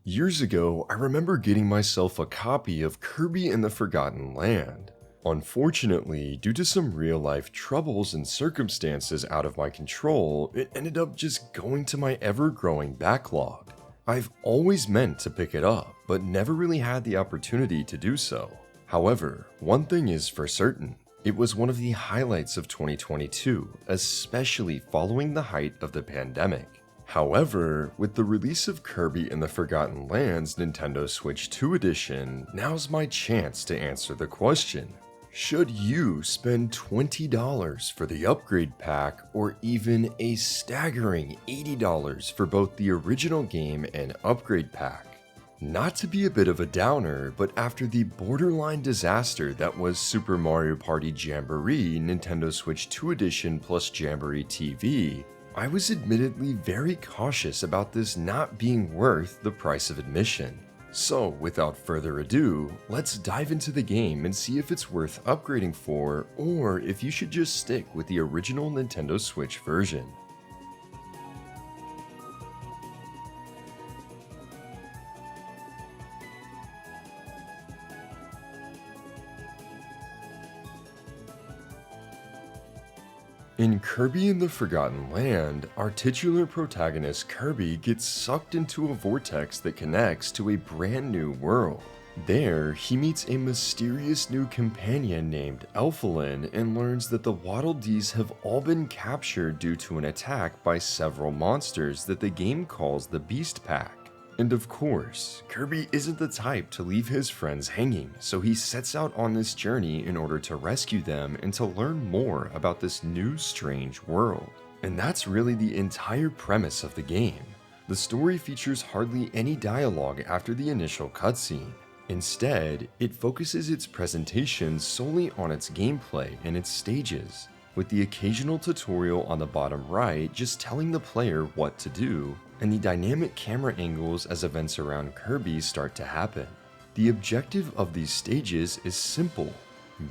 Years ago, I remember getting myself a copy of Kirby and the Forgotten Land. Unfortunately, due to some real-life troubles and circumstances out of my control, it ended up just going to my ever-growing backlog. I've always meant to pick it up, but never really had the opportunity to do so. However, one thing is for certain. It was one of the highlights of 2022, especially following the height of the pandemic. However, with the release of Kirby and the Forgotten Lands Nintendo Switch 2 edition, now's my chance to answer the question. Should you spend $20 for the upgrade pack or even a staggering $80 for both the original game and upgrade pack? Not to be a bit of a downer, but after the borderline disaster that was Super Mario Party Jamboree Nintendo Switch 2 edition plus Jamboree TV, I was admittedly very cautious about this not being worth the price of admission. So without further ado, let's dive into the game and see if it's worth upgrading for, or if you should just stick with the original Nintendo Switch version. In Kirby and the Forgotten Land, our titular protagonist Kirby gets sucked into a vortex that connects to a brand new world. There, he meets a mysterious new companion named Elfilin and learns that the Waddle Dees have all been captured due to an attack by several monsters that the game calls the Beast Pack. And of course, Kirby isn't the type to leave his friends hanging, so he sets out on this journey in order to rescue them and to learn more about this new strange world. And that's really the entire premise of the game. The story features hardly any dialogue after the initial cutscene. Instead, it focuses its presentation solely on its gameplay and its stages, with the occasional tutorial on the bottom right just telling the player what to do, and the dynamic camera angles as events around Kirby start to happen. The objective of these stages is simple.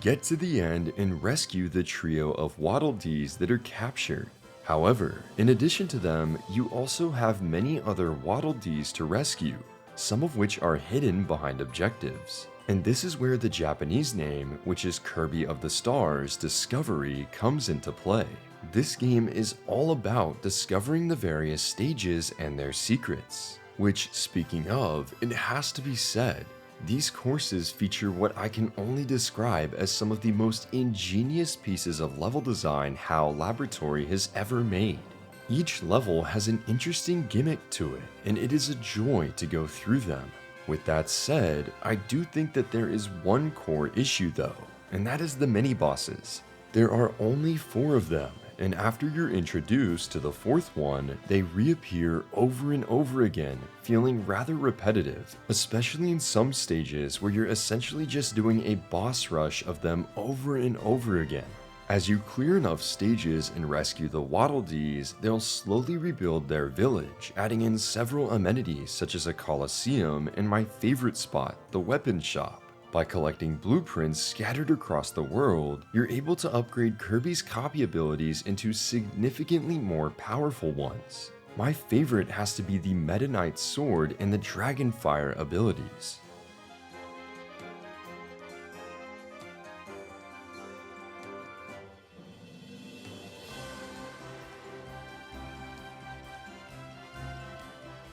Get to the end and rescue the trio of Waddle Dees that are captured. However, in addition to them, you also have many other Waddle Dees to rescue, some of which are hidden behind objectives. And this is where the Japanese name, which is Kirby of the Stars Discovery, comes into play. This game is all about discovering the various stages and their secrets. Which, speaking of, it has to be said, these courses feature what I can only describe as some of the most ingenious pieces of level design HAL Laboratory has ever made. Each level has an interesting gimmick to it, and it is a joy to go through them. With that said, I do think that there is one core issue though, and that is the mini-bosses. There are only 4 of them, and after you're introduced to the 4th one, they reappear over and over again, feeling rather repetitive, especially in some stages where you're essentially just doing a boss rush of them over and over again. As you clear enough stages and rescue the Waddle Dees, they'll slowly rebuild their village, adding in several amenities such as a coliseum and my favorite spot, the weapon shop. By collecting blueprints scattered across the world, you're able to upgrade Kirby's copy abilities into significantly more powerful ones. My favorite has to be the Meta Knight sword and the Dragonfire abilities.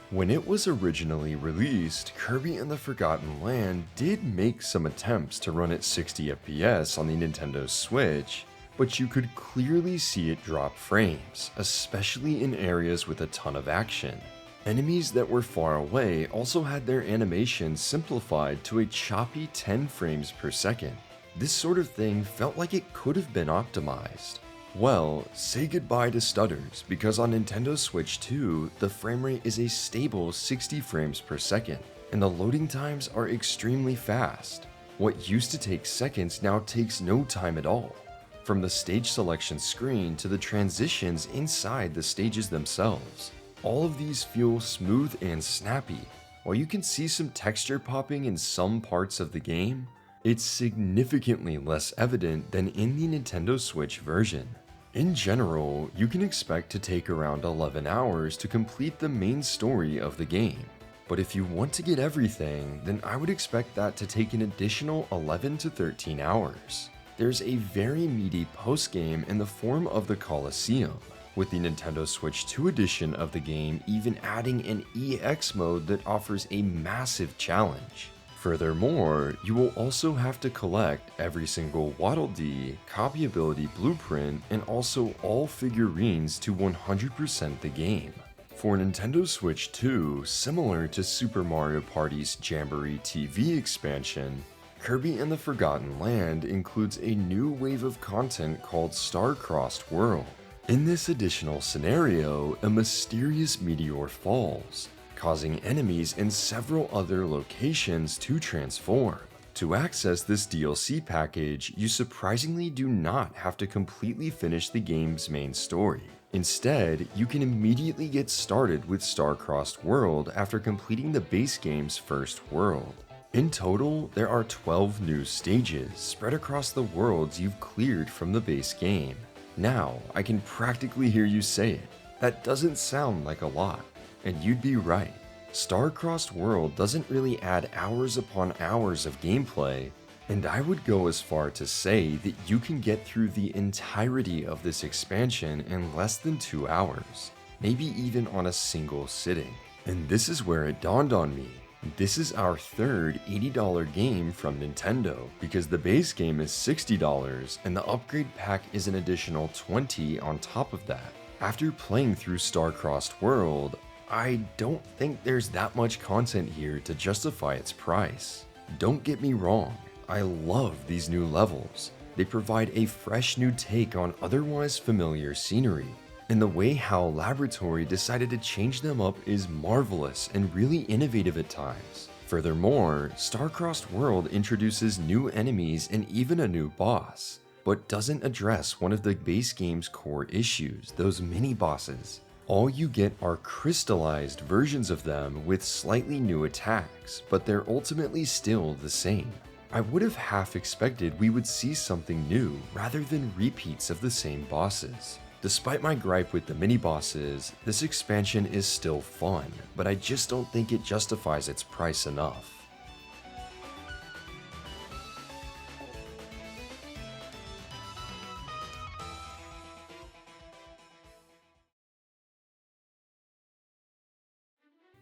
When it was originally released, Kirby and the Forgotten Land did make some attempts to run at 60 FPS on the Nintendo Switch, but you could clearly see it drop frames, especially in areas with a ton of action. Enemies that were far away also had their animations simplified to a choppy 10 frames per second. This sort of thing felt like it could have been optimized. Well, say goodbye to stutters, because on Nintendo Switch 2, the frame rate is a stable 60 frames per second, and the loading times are extremely fast. What used to take seconds now takes no time at all, from the stage selection screen to the transitions inside the stages themselves. All of these feel smooth and snappy. While you can see some texture popping in some parts of the game, it's significantly less evident than in the Nintendo Switch version. In general, you can expect to take around 11 hours to complete the main story of the game. But if you want to get everything, then I would expect that to take an additional 11 to 13 hours. There's a very meaty post-game in the form of the Colosseum, with the Nintendo Switch 2 edition of the game even adding an EX mode that offers a massive challenge. Furthermore, you will also have to collect every single Waddle Dee, copyability blueprint, and also all figurines to 100% the game. For Nintendo Switch 2, similar to Super Mario Party's Jamboree TV expansion, Kirby and the Forgotten Land includes a new wave of content called Star-Crossed World. In this additional scenario, a mysterious meteor falls, causing enemies in several other locations to transform. To access this DLC package, you surprisingly do not have to completely finish the game's main story. Instead, you can immediately get started with Star-Crossed World after completing the base game's first world. In total, there are 12 new stages spread across the worlds you've cleared from the base game. Now, I can practically hear you say it. That doesn't sound like a lot. And you'd be right. Star-Crossed World doesn't really add hours upon hours of gameplay, and I would go as far to say that you can get through the entirety of this expansion in less than 2 hours, maybe even on a single sitting. And this is where it dawned on me. This is our third $80 game from Nintendo, because the base game is $60 and the upgrade pack is an additional $20 on top of that. After playing through Star-Crossed World, I don't think there's that much content here to justify its price. Don't get me wrong, I love these new levels. They provide a fresh new take on otherwise familiar scenery, and the way HAL Laboratory decided to change them up is marvelous and really innovative at times. Furthermore, Star-Crossed World introduces new enemies and even a new boss, but doesn't address one of the base game's core issues, those mini-bosses. All you get are crystallized versions of them with slightly new attacks, but they're ultimately still the same. I would have half expected we would see something new rather than repeats of the same bosses. Despite my gripe with the mini-bosses, this expansion is still fun, but I just don't think it justifies its price enough.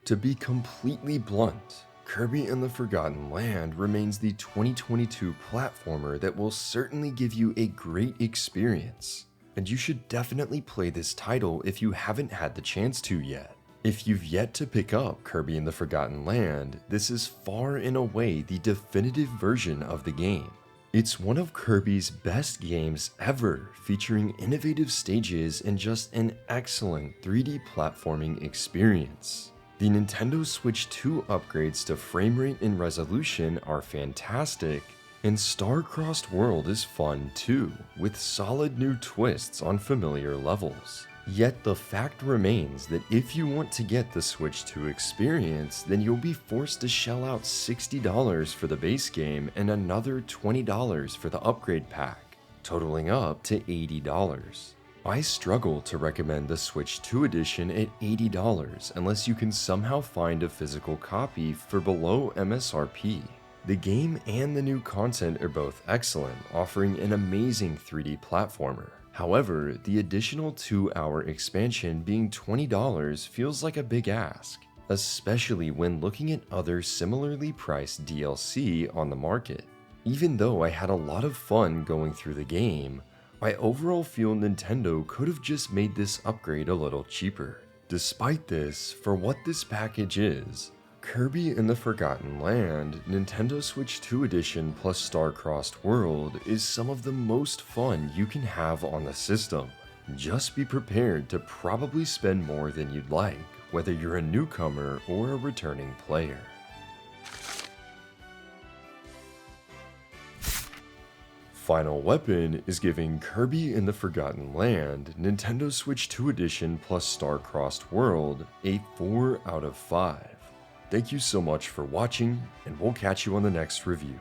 To be completely blunt, Kirby and the Forgotten Land remains the 2022 platformer that will certainly give you a great experience, and you should definitely play this title if you haven't had the chance to yet. If you've yet to pick up Kirby and the Forgotten Land, this is far and away the definitive version of the game. It's one of Kirby's best games ever, featuring innovative stages and just an excellent 3D platforming experience. The Nintendo Switch 2 upgrades to framerate and resolution are fantastic, and Star-Crossed World is fun too, with solid new twists on familiar levels. Yet the fact remains that if you want to get the Switch 2 experience, then you'll be forced to shell out $60 for the base game and another $20 for the upgrade pack, totaling up to $80. I struggle to recommend the Switch 2 edition at $80 unless you can somehow find a physical copy for below MSRP. The game and the new content are both excellent, offering an amazing 3D platformer. However, the additional 2-hour expansion being $20 feels like a big ask, especially when looking at other similarly priced DLC on the market. Even though I had a lot of fun going through the game, I overall feel Nintendo could have just made this upgrade a little cheaper. Despite this, for what this package is, Kirby and the Forgotten Land Nintendo Switch 2 Edition plus Star-Crossed World is some of the most fun you can have on the system. Just be prepared to probably spend more than you'd like, whether you're a newcomer or a returning player. Final Weapon is giving Kirby and the Forgotten Land Nintendo Switch 2 Edition plus Star-Crossed World a 4 out of 5. Thank you so much for watching, and we'll catch you on the next review.